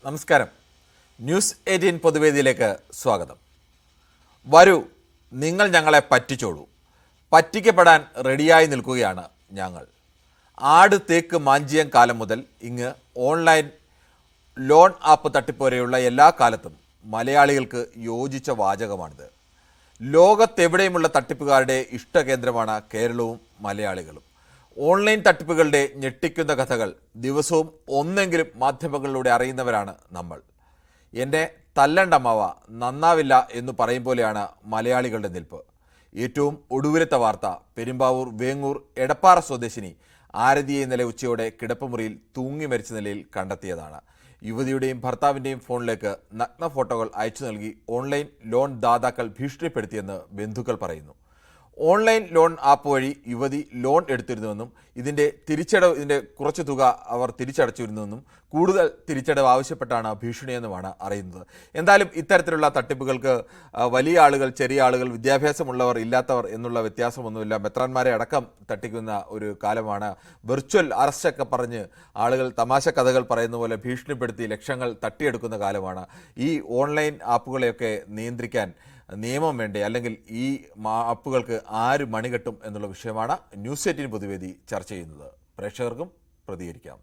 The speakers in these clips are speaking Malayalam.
നമസ്കാരം. ന്യൂസ് 18 പൊതുവേദിയിലേക്ക് സ്വാഗതം. വരൂ, നിങ്ങൾ ഞങ്ങളെ പറ്റിച്ചോളൂ. പറ്റിക്കപ്പെടാൻ റെഡിയായി നിൽക്കുകയാണ് ഞങ്ങൾ. ആട് തേക്ക് മാഞ്ചിയം കാലം മുതൽ ഇങ്ങ് ഓൺലൈൻ ലോൺ ആപ്പ് തട്ടിപ്പ് വരെയുള്ള എല്ലാ കാലത്തും മലയാളികൾക്ക് യോജിച്ച വാചകമാണിത്. ലോകത്തെവിടെയുമുള്ള തട്ടിപ്പുകാരുടെ ഇഷ്ടകേന്ദ്രമാണ് കേരളവും മലയാളികളും. ഓൺലൈൻ തട്ടിപ്പുകളുടെ ഞെട്ടിക്കുന്ന കഥകൾ ദിവസവും ഒന്നെങ്കിലും മാധ്യമങ്ങളിലൂടെ അറിയുന്നവരാണ് നമ്മൾ. എന്നെ തല്ലണ്ടമ്മാവ നന്നാവില്ല എന്ന് പറയും പോലെയാണ് മലയാളികളുടെ നിൽപ്പ്. ഏറ്റവും ഒടുവിലത്തെ വാർത്ത പെരുമ്പാവൂർ വേങ്ങൂർ എടപ്പാറ സ്വദേശിനി ആരതിയെ ഇന്നലെ ഉച്ചയോടെ കിടപ്പുമുറിയിൽ തൂങ്ങി മരിച്ച നിലയിൽ കണ്ടെത്തിയതാണ്. യുവതിയുടെയും ഭർത്താവിൻ്റെയും ഫോണിലേക്ക് നഗ്ന ഫോട്ടോകൾ അയച്ചു നൽകി ഓൺലൈൻ ലോൺ ദാതാക്കൾ ഭീഷണിപ്പെടുത്തിയെന്ന് ബന്ധുക്കൾ പറയുന്നു. ഓൺലൈൻ ലോൺ ആപ്പ് വഴി യുവതി ലോൺ എടുത്തിരുന്നുവെന്നും ഇതിൻ്റെ കുറച്ച് തുക അവർ തിരിച്ചടച്ചിരുന്നുവെന്നും കൂടുതൽ തിരിച്ചടവ് ആവശ്യപ്പെട്ടാണ് ഭീഷണിയെന്നുമാണ് അറിയുന്നത്. എന്തായാലും ഇത്തരത്തിലുള്ള തട്ടിപ്പുകൾക്ക് വലിയ ആളുകൾ, ചെറിയ ആളുകൾ, വിദ്യാഭ്യാസമുള്ളവർ, ഇല്ലാത്തവർ എന്നുള്ള വ്യത്യാസമൊന്നുമില്ല. മെത്രാന്മാരെ അടക്കം തട്ടിക്കുന്ന ഒരു കാലമാണ്. വെർച്വൽ അറസ്റ്റൊക്കെ പറഞ്ഞ് ആളുകൾ തമാശ കഥകൾ പറയുന്ന പോലെ ഭീഷണിപ്പെടുത്തി ലക്ഷങ്ങൾ തട്ടിയെടുക്കുന്ന കാലമാണ്. ഈ ഓൺലൈൻ ആപ്പുകളെയൊക്കെ നിയന്ത്രിക്കാൻ നിയമം വേണ്ടേ, അല്ലെങ്കിൽ ഈ ആപ്പുകൾക്ക് ആര് മണികെട്ടും എന്നുള്ള വിഷയമാണ് ന്യൂസ് 18 പൊതുവേദി ചർച്ച ചെയ്യുന്നത്. പ്രേക്ഷകർക്കും പ്രതികരിക്കാം.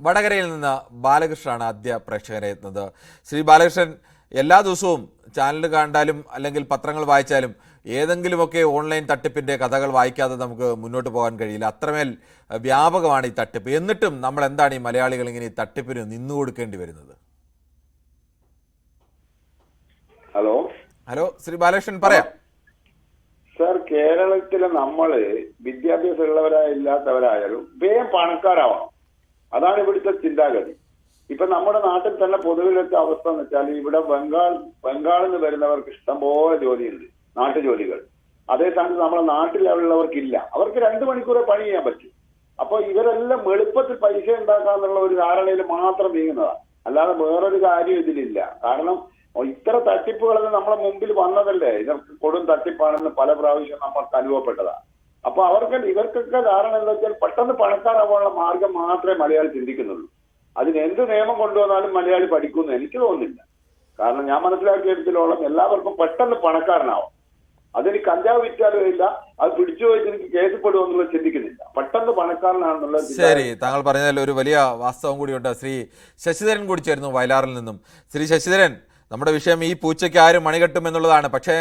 വടകരയിൽ നിന്ന് ബാലകൃഷ്ണനാണ് ആദ്യ പ്രേക്ഷകരെ എത്തുന്നത്. ശ്രീ ബാലകൃഷ്ണൻ, എല്ലാ ദിവസവും ചാനൽ കണ്ടാലും അല്ലെങ്കിൽ പത്രങ്ങൾ വായിച്ചാലും ഏതെങ്കിലുമൊക്കെ ഓൺലൈൻ തട്ടിപ്പിൻ്റെ കഥകൾ വായിക്കാതെ നമുക്ക് മുന്നോട്ട് പോകാൻ കഴിയില്ല. അത്രമേൽ വ്യാപകമാണ് ഈ തട്ടിപ്പ്. എന്നിട്ടും നമ്മൾ എന്താണ് ഈ മലയാളികൾ ഇങ്ങനെ ഈ തട്ടിപ്പിന് നിന്നു കൊടുക്കേണ്ടി വരുന്നത്? ഹലോ ശ്രീ ബാലകൃഷ്ണൻ, പറയാം. സർ, കേരളത്തിലെ നമ്മള് വിദ്യാഭ്യാസമുള്ളവരായില്ലാത്തവരായാലും വേഗം പണക്കാരാവണം. അതാണ് ഇവിടുത്തെ ചിന്താഗതി. ഇപ്പൊ നമ്മുടെ നാട്ടിൽ തന്നെ പൊതുവിലത്തെ അവസ്ഥ എന്ന് വെച്ചാൽ ഇവിടെ ബംഗാളിൽ നിന്ന് വരുന്നവർക്ക് ഇഷ്ടംപോലെ ജോലിയുണ്ട്, നാട്ടുജോലികൾ. അതേസമയത്ത് നമ്മുടെ നാട്ടിലുള്ളവർക്കില്ല. അവർക്ക് 2 മണിക്കൂറേ പണി ചെയ്യാൻ പറ്റും. അപ്പൊ ഇവരെല്ലാം എളുപ്പത്തിൽ പൈസ ഉണ്ടാക്കാന്നുള്ള ഒരു ധാരണയിൽ മാത്രം നീങ്ങുന്നതാണ്, അല്ലാതെ വേറൊരു കാര്യം ഇതിലില്ല. കാരണം ഇത്ര തട്ടിപ്പുകളൊന്നും നമ്മളെ മുമ്പിൽ വന്നതല്ലേ, ഇവർക്ക് കൊടും തട്ടിപ്പാണെന്ന് പല പ്രാവശ്യം നമ്മൾക്ക് അനുഭവപ്പെട്ടതാണ്. അപ്പൊ ഇവർക്കൊക്കെ ധാരണ എന്താ വെച്ചാൽ പെട്ടെന്ന് പണക്കാരാവാനുള്ള മാർഗം മാത്രമേ മലയാളി ചിന്തിക്കുന്നുള്ളൂ. അതിന് എന്ത് നിയമം കൊണ്ടുവന്നാലും മലയാളി പഠിക്കുമെന്ന് എനിക്ക് തോന്നുന്നില്ല. കാരണം ഞാൻ മനസ്സിലാക്കിയെടുത്തോളം എല്ലാവർക്കും പെട്ടെന്ന് പണക്കാരനാവും. അതിന് കഞ്ചാവ് വിറ്റാലും ഇല്ല, അത് പിടിച്ചു പോയിട്ട് എനിക്ക് കേസപ്പെടുമെന്നുള്ളത് ചിന്തിക്കുന്നില്ല. പെട്ടെന്ന് പണക്കാരനാണെന്നുള്ളത്. ശരി, താങ്കൾ പറഞ്ഞതിൽ ഒരു വലിയ വാസ്തവം കൂടിയുണ്ട്. ശ്രീ ശശിധരൻ കൂടി ചേരുന്നു വയലാറിൽ നിന്നും. ശ്രീ ശശിധരൻ, നമ്മുടെ വിഷയം ഈ പൂച്ചയ്ക്ക് ആരും മണികെട്ടും എന്നുള്ളതാണ്. പക്ഷേ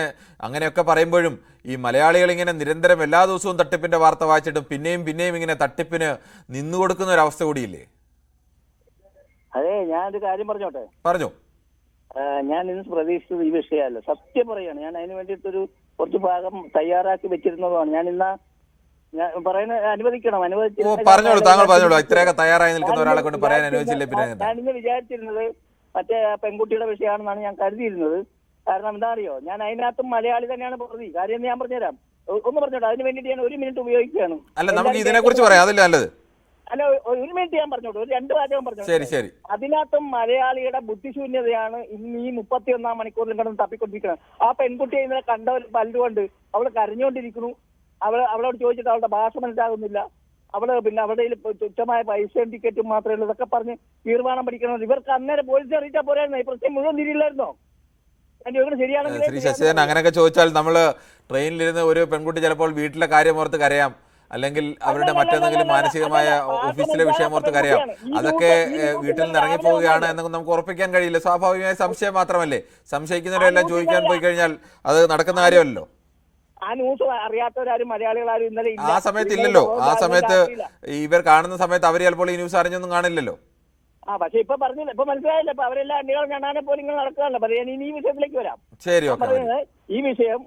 അങ്ങനെയൊക്കെ പറയുമ്പോഴും ഈ മലയാളികൾ ഇങ്ങനെ നിരന്തരം എല്ലാ ദിവസവും തട്ടിപ്പിന്റെ വാർത്ത വായിച്ചിട്ടും പിന്നെയും ഇങ്ങനെ തട്ടിപ്പിന് നിന്നുകൊടുക്കുന്ന ഒരു അവസ്ഥ കൂടിയില്ലേ? അതെ, ഞാനൊരു കാര്യം പറഞ്ഞോട്ടെ. പറഞ്ഞു. ഞാൻ ഇന്ന് പ്രതീക്ഷിച്ചത് ഈ വിഷയമല്ല, സത്യം പറയാണ്. ഞാൻ അതിന് വേണ്ടിയിട്ടൊരു കുറച്ച് ഭാഗം തയ്യാറാക്കി വെച്ചിരുന്നതാണ്. ഞാൻ പറയുന്ന അനുവദിക്കണം. പറഞ്ഞോളൂ, താങ്കൾ പറഞ്ഞോളൂ. ഇത്രയൊക്കെ തയ്യാറായി നിൽക്കുന്ന ഒരാളെ കൊണ്ട് പറയാൻ അനുവദിച്ചില്ല. ഞാൻ ഇന്ന് വിചാരിച്ചിരുന്നത് മറ്റേ പെൺകുട്ടിയുടെ വിഷയമാണെന്നാണ് ഞാൻ കരുതിയിരുന്നത്. കാരണം എന്താ അറിയോ, ഞാൻ അതിനകത്തും മലയാളി തന്നെയാണ് പ്രതി. കാര്യം ഞാൻ പറഞ്ഞുതരാം, ഒന്ന് പറഞ്ഞോട്ടെ. അതിന് വേണ്ടിയിട്ട് ഞാൻ 1 മിനിറ്റ് ഉപയോഗിക്കുകയാണ്. അല്ല, നമുക്ക് ഇതിനെ കുറിച്ച് പറയാം, അതല്ലേ നല്ലത്. അല്ല, 1 മിനിറ്റ് ഞാൻ പറഞ്ഞോട്ടെ, ഒരു 2 വാചകം പറഞ്ഞു. ശരി. അതിനകത്തും മലയാളിയുടെ ബുദ്ധിശൂന്യതയാണ് ഇന്ന് ഈ 31 മണിക്കൂറിൽ കിടന്ന് തപ്പിക്കൊണ്ടിരിക്കുന്നത്. ആ പെൺകുട്ടിയെ ഇന്നലെ കണ്ടവർ പല്ലുകൊണ്ട് അവള് കരഞ്ഞുകൊണ്ടിരിക്കുന്നു. അവളോട് ചോദിച്ചിട്ട് അവളുടെ ഭാഷ മനസ്സിലാകുന്നില്ല. പിന്നെ അവരുടെ തുച്ഛമായ പൈസയും ടിക്കറ്റും മാത്രമേ ഉള്ളൂ. ഇതൊക്കെ പറഞ്ഞ് തീർമാനം പഠിക്കണം. ഇവർക്ക് അന്നേരം പോലീസ് അറിയിച്ചാൽ പോരായിരുന്നോ? ഈ പ്രശ്നം മുഴുവൻ തിരിയില്ലായിരുന്നോ? ശരിയാണെങ്കിൽ ശ്രീ ശശിധരൻ, അങ്ങനെയൊക്കെ ചോദിച്ചാൽ നമ്മള് ട്രെയിനിലിരുന്ന് ഒരു പെൺകുട്ടി ചിലപ്പോൾ വീട്ടിലെ കാര്യം ഓർത്ത് കരയാം, അല്ലെങ്കിൽ അവരുടെ മറ്റെന്തെങ്കിലും മാനസികമായ ഓഫീസിലെ വിഷയം ഓർത്ത് കരയാം. അതൊക്കെ വീട്ടിൽ നിന്ന് ഇറങ്ങിപ്പോവുകയാണ് എന്നൊക്കെ നമുക്ക് ഉറപ്പിക്കാൻ കഴിയില്ല. സ്വാഭാവികമായ സംശയം മാത്രമല്ലേ. സംശയിക്കുന്നവരെല്ലാം ചോദിക്കാൻ പോയി കഴിഞ്ഞാൽ അത് നടക്കുന്ന കാര്യമല്ലോ. ആ ന്യൂസ് അറിയാത്തവരാരും മലയാളികളാരും ഇന്നലെ ആ സമയത്ത് ഇല്ലല്ലോ. ആ സമയത്ത് ഇവർ കാണുന്ന സമയത്ത് അവർ ചിലപ്പോൾ ഈ ന്യൂസ് അറിഞ്ഞൊന്നും കാണില്ലല്ലോ. പക്ഷെ ഇപ്പൊ പറഞ്ഞില്ല, ഇപ്പൊ മനസ്സിലായില്ല. ഇപ്പൊ അവരെല്ലാം അണ്ടികൾ കാണാനെ പോലെ ഇങ്ങനെ നടക്കുകയല്ലോ. പറയാൻ ഇനി ഈ വിഷയത്തിലേക്ക് വരാം. ശരി, ഈ വിഷയം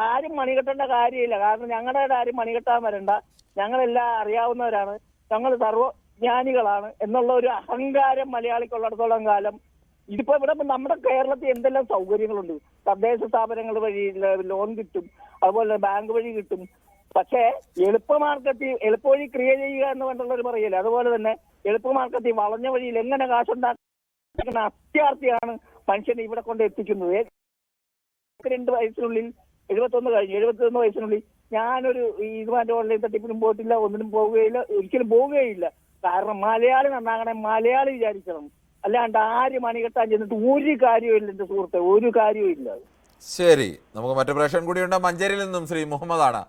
ആരും മണികെട്ടേണ്ട കാര്യമില്ല. കാരണം ഞങ്ങളുടെ ആരും മണികെട്ടാൻ വരണ്ട. ഞങ്ങളെല്ലാം അറിയാവുന്നവരാണ്, ഞങ്ങൾ സർവ്വജ്ഞാനികളാണ് എന്നുള്ള ഒരു അഹങ്കാരം മലയാളിക്കുള്ളിടത്തോളം കാലം ഇതിപ്പോ ഇവിടെ നമ്മുടെ കേരളത്തിൽ എന്തെല്ലാം സൗകര്യങ്ങളുണ്ട്. തദ്ദേശ സ്ഥാപനങ്ങൾ വഴി ലോൺ കിട്ടും, അതുപോലെ ബാങ്ക് വഴി കിട്ടും. പക്ഷേ എളുപ്പവഴി ക്രിയ ചെയ്യുക എന്ന് പറഞ്ഞുള്ളവർ പറയില്ല. അതുപോലെ തന്നെ എളുപ്പമാർഗത്തിൽ വളഞ്ഞ വഴിയിൽ എങ്ങനെ കാശുണ്ടാക്കുന്ന അത്യാർത്ഥിയാണ് മനുഷ്യനെ ഇവിടെ കൊണ്ട് എത്തിക്കുന്നത്. 72 വയസ്സിനുള്ളിൽ 71 കഴിഞ്ഞു, 71 വയസ്സിനുള്ളിൽ ഞാനൊരു ഇതുമായിട്ട് ഓൺലൈൻ തട്ടിപ്പിനും പോയിട്ടില്ല, ഒന്നിനും പോവുകയില്ല, ഒരിക്കലും പോവുകയില്ല. കാരണം മലയാളി നന്നാകണേ മലയാളി വിചാരിക്കണം, അല്ലാണ്ട് ആര് മണികെട്ടാൻ ചെന്നിട്ട് ഒരു കാര്യവും എന്റെ സുഹൃത്തെ, ഒരു കാര്യവും ഇല്ല. ശരി, നമുക്ക് മറ്റു പ്രേക്ഷകൻ കൂടിയുണ്ട്. മഞ്ചേരിയിൽ നിന്നും ശ്രീ മുഹമ്മദാണ്.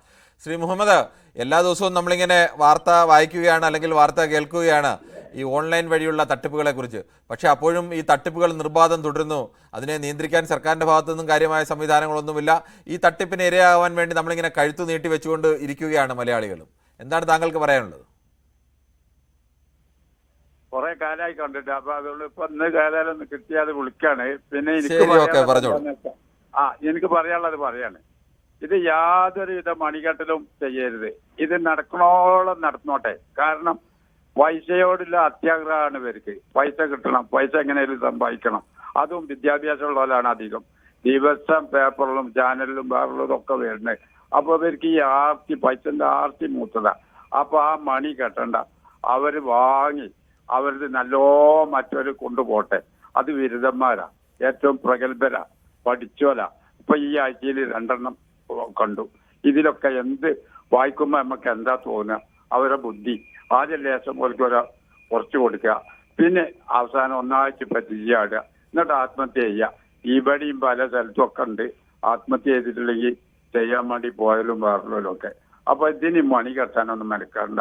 ശ്രീ മുഹമ്മദ്, എല്ലാ ദിവസവും നമ്മളിങ്ങനെ വാർത്ത വായിക്കുകയാണ് അല്ലെങ്കിൽ വാർത്ത കേൾക്കുകയാണ് ഈ ഓൺലൈൻ വഴിയുള്ള തട്ടിപ്പുകളെ കുറിച്ച്. പക്ഷേ അപ്പോഴും ഈ തട്ടിപ്പുകൾ നിർബാധം തുടരുന്നു. അതിനെ നിയന്ത്രിക്കാൻ സർക്കാരിൻ്റെ ഭാഗത്തുനിന്നും കാര്യമായ സംവിധാനങ്ങളൊന്നുമില്ല. ഈ തട്ടിപ്പിന് ഇരയാവാൻ വേണ്ടി നമ്മളിങ്ങനെ കഴുത്തു നീട്ടി വെച്ചുകൊണ്ട് ഇരിക്കുകയാണ് മലയാളികളും. എന്താണ് താങ്കൾക്ക് പറയാനുള്ളത്? കുറെ കാലമായി കണ്ടിട്ട്, അപ്പൊ അതുകൊണ്ട് ഇപ്പൊ ഇന്ന് കാലം കിട്ടിയാൽ വിളിക്കാണ്. പിന്നെ എനിക്ക് പറയാനുള്ളത് പറയാണ്. ഇത് യാതൊരുവിധ മണികെട്ടലും ചെയ്യരുത്. ഇത് നടക്കണോളം നടന്നോട്ടെ. കാരണം പൈസയോടുള്ള അത്യാഗ്രഹമാണ് ഇവർക്ക്. പൈസ കിട്ടണം, പൈസ എങ്ങനെയും സമ്പാദിക്കണം. അതും വിദ്യാഭ്യാസമുള്ളവരാണ് അധികം. ദിവസം പേപ്പറിലും ചാനലിലും വേറുള്ളതും ഒക്കെ വരുന്നത്. അപ്പൊ ഇവർക്ക് ഈ ആർത്തി, പൈസന്റെ ആർത്തി മൂത്തതാ. അപ്പൊ ആ മണി കെട്ടണ്ട, അവര് വാങ്ങി അവരത് നല്ലോ മറ്റൊരു കൊണ്ടുപോട്ടെ. അത് ബിരുദന്മാരാ, ഏറ്റവും പ്രഗത്ഭരാ, പഠിച്ചോലാ. ഇപ്പൊ ഈ ആഴ്ചയിൽ 2 കണ്ടു. ഇതിലൊക്കെ എന്ത് വായിക്കുമ്പോ നമുക്ക് എന്താ തോന്നുക? അവരെ ബുദ്ധി ആദ്യം ലേശം പോലത്തെ കുറച്ച് കൊടുക്കുക, പിന്നെ അവസാനം ഒന്നാഴ്ച പറ്റിച്ചാടുക, എന്നിട്ട് ആത്മഹത്യ ചെയ്യുക. ഇവിടെയും പല സ്ഥലത്തും ഒക്കെ ഉണ്ട് ആത്മഹത്യ ചെയ്തിട്ടുണ്ടെങ്കിൽ ചെയ്യാൻ വേണ്ടി പോയാലും വേറുള്ളവരും ഒക്കെ. അപ്പൊ ഇതിന് മണി കെട്ടാനൊന്നും മെനക്കണ്ട,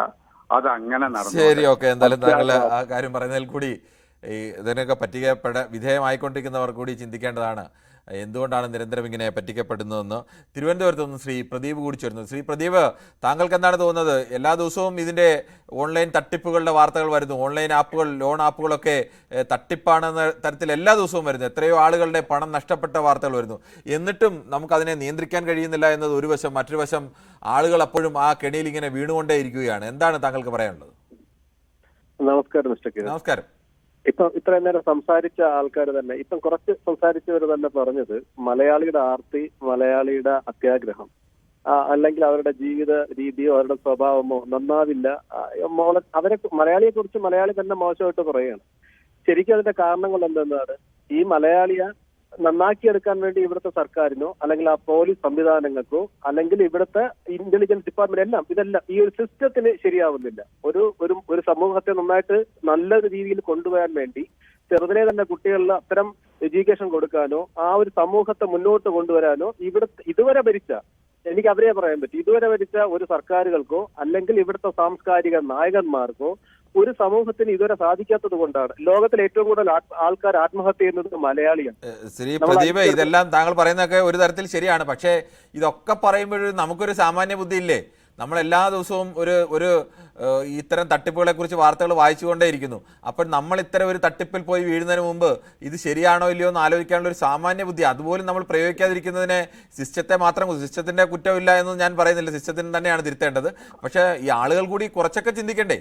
അത് അങ്ങനെ നടന്നു. ശരി, ഓക്കെ. എന്തായാലും താങ്കൾ ആ കാര്യം പറയുന്നതിൽ കൂടി ഈ ഇതിനൊക്കെ വിധേയമായിക്കൊണ്ടിരിക്കുന്നവർ കൂടി ചിന്തിക്കേണ്ടതാണ് എന്തുകൊണ്ടാണ് നിരന്തരം ഇങ്ങനെ പറ്റിക്കപ്പെടുന്നതെന്ന്. തിരുവനന്തപുരത്ത് നിന്ന് ശ്രീ പ്രദീപ് കൂടി ചേരുന്നത്. ശ്രീ പ്രദീപ്, താങ്കൾക്ക് എന്താണ് തോന്നുന്നത്? എല്ലാ ദിവസവും ഇതിൻ്റെ ഓൺലൈൻ തട്ടിപ്പുകളുടെ വാർത്തകൾ വരുന്നു. ഓൺലൈൻ ആപ്പുകൾ, ലോൺ ആപ്പുകളൊക്കെ തട്ടിപ്പാണെന്ന തരത്തിൽ എല്ലാ ദിവസവും വരുന്നു. എത്രയോ ആളുകളുടെ പണം നഷ്ടപ്പെട്ട വാർത്തകൾ വരുന്നു. എന്നിട്ടും നമുക്കതിനെ നിയന്ത്രിക്കാൻ കഴിയുന്നില്ല എന്നത് ഒരു വശം. മറ്റൊരു വശം ആളുകൾ അപ്പോഴും ആ കെണിയിൽ ഇങ്ങനെ വീണുകൊണ്ടേ ഇരിക്കുകയാണ്. എന്താണ് താങ്കൾക്ക് പറയാനുള്ളത്? നമസ്കാരം മിസ്റ്റർ കിരൺ. നമസ്കാരം. ഇപ്പൊ ഇത്രയും നേരം സംസാരിച്ച ആൾക്കാർ തന്നെ, ഇപ്പം കുറച്ച് സംസാരിച്ചവർ തന്നെ പറഞ്ഞത് മലയാളിയുടെ ആർത്തി, മലയാളിയുടെ അത്യാഗ്രഹം, അല്ലെങ്കിൽ അവരുടെ ജീവിത രീതിയോ അവരുടെ സ്വഭാവമോ നന്നാവില്ല, അവരെ മലയാളിയെ കുറിച്ച് മലയാളി തന്നെ മോശമായിട്ട് പറയുകയാണ്. ശരിക്കും അതിന്റെ കാരണങ്ങൾ എന്തെന്നാണ്? ഈ മലയാളിയെ നന്നാക്കിയെടുക്കാൻ വേണ്ടി ഇവിടുത്തെ സർക്കാരിനോ അല്ലെങ്കിൽ ആ പോലീസ് സംവിധാനങ്ങൾക്കോ അല്ലെങ്കിൽ ഇവിടുത്തെ ഇന്റലിജൻസ് ഡിപ്പാർട്ട്മെന്റ് ഇതെല്ലാം ഈ ഒരു സിസ്റ്റത്തിന് ശരിയാവുന്നില്ല. ഒരു സമൂഹത്തെ നന്നായിട്ട് നല്ലൊരു രീതിയിൽ കൊണ്ടുപോകാൻ വേണ്ടി ചെറുതിനെ തന്നെ കുട്ടികളിൽ അത്തരം എഡ്യൂക്കേഷൻ കൊടുക്കാനോ ആ ഒരു സമൂഹത്തെ മുന്നോട്ട് കൊണ്ടുവരാനോ ഇതുവരെ ഭരിച്ച, എനിക്ക് അവരെ പറയാൻ പറ്റും, ഇതുവരെ ഭരിച്ച ഒരു സർക്കാരുകൾക്കോ അല്ലെങ്കിൽ ഇവിടുത്തെ സാംസ്കാരിക നായകന്മാർക്കോ ഒരു സമൂഹത്തിന് ഇതുവരെ സാധിക്കാത്തത് കൊണ്ടാണ് ലോകത്തിൽ ഏറ്റവും കൂടുതൽ ആൾക്കാർ ആത്മഹത്യ ചെയ്യുന്നത് മലയാളിയാണ്. ശ്രീ പ്രദീപ്, ഇതെല്ലാം താങ്കൾ പറയുന്നതൊക്കെ ഒരു തരത്തിൽ ശരിയാണ്. പക്ഷേ ഇതൊക്കെ പറയുമ്പോഴും നമുക്കൊരു സാമാന്യ ബുദ്ധി ഇല്ലേ? നമ്മൾ എല്ലാ ദിവസവും ഒരു ഇത്തരം തട്ടിപ്പുകളെ കുറിച്ച് വാർത്തകൾ വായിച്ചുകൊണ്ടേയിരിക്കുന്നു. അപ്പോൾ നമ്മൾ ഇത്തരം ഒരു തട്ടിപ്പിൽ പോയി വീഴുന്നതിന് മുമ്പ് ഇത് ശരിയാണോ ഇല്ലയോ എന്ന് ആലോചിക്കാനുള്ള ഒരു സാമാന്യ ബുദ്ധി അതുപോലും നമ്മൾ പ്രയോഗിക്കാതിരിക്കുന്നതിനെ സിസ്റ്റത്തിന്റെ കുറ്റമില്ല എന്ന് ഞാൻ പറയുന്നില്ല, സിസ്റ്റത്തിന് തന്നെയാണ് തിരുത്തേണ്ടത്. പക്ഷേ ഈ ആളുകൾ കൂടി കുറച്ചൊക്കെ ചിന്തിക്കണ്ടേ?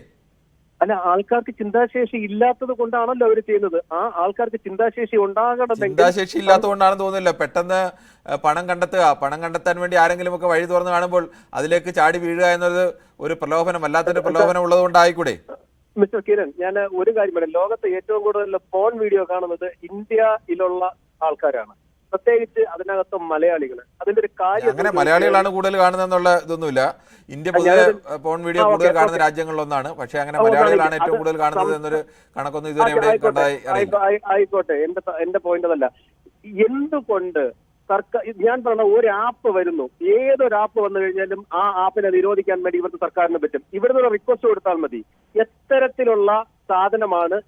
അല്ല, ആൾക്കാർക്ക് ചിന്താശേഷി ഇല്ലാത്തത് കൊണ്ടാണല്ലോ അവർ ചെയ്യുന്നത്. ആ ആൾക്കാർക്ക് ചിന്താശേഷി ഉണ്ടാകണമെങ്കിൽ, ചിന്താശേഷി ഇല്ലാത്തതുകൊണ്ടാണെന്ന് തോന്നുന്നില്ല. പെട്ടെന്ന് പണം കണ്ടെത്താൻ വേണ്ടി ആരെങ്കിലും ഒക്കെ വഴി തുറന്ന് കാണുമ്പോൾ അതിലേക്ക് ചാടി വീഴുക എന്നത് ഒരു പ്രലോഭനം, വല്ലാത്തൊരു പ്രലോഭനം ഉള്ളത് കൊണ്ടായിക്കൂടെ? മിസ്റ്റർ കിരൺ, ഞാൻ ഒരു കാര്യം പറയാം. ലോകത്ത് ഏറ്റവും കൂടുതൽ ഫോൺ വീഡിയോ കാണുന്നത് ഇന്ത്യയിലുള്ള ആൾക്കാരാണ്, പ്രത്യേകിച്ച് അതിനകത്ത് മലയാളികൾ. അതിന്റെ ഒരു കാര്യം, അങ്ങനെ മലയാളികളാണ് കൂടുതൽ കാണുന്നതെന്നുള്ള ഇതൊന്നുമില്ല. ഇന്ത്യ പൊതുവെ ഫോൺ വീഡിയോ കൂടുതൽ കാണുന്ന രാജ്യങ്ങളിലൊന്നാണ്. പക്ഷെ അങ്ങനെ മലയാളികളാണ് ഏറ്റവും കൂടുതൽ കാണുന്നത് എന്നൊരു കണക്കൊന്നും ഇതുവരെ എവിടെ കണ്ടതായി ആയിക്കോട്ടെ. എന്റെ പോയിന്റ് അതല്ല. എന്തുകൊണ്ട് സർക്കാർ, ഞാൻ പറഞ്ഞ ഒരു ആപ്പ് വരുന്നു, ഏതൊരു ആപ്പ് വന്നു കഴിഞ്ഞാലും ആ ആപ്പിനെ നിരോധിക്കാൻ വേണ്ടി ഇവിടുത്തെ സർക്കാരിന് പറ്റും. ഇവിടുന്ന് ഒരു റിക്വസ്റ്റ് കൊടുത്താൽ മതി. എത്തരത്തിലുള്ള സാധനമാണ്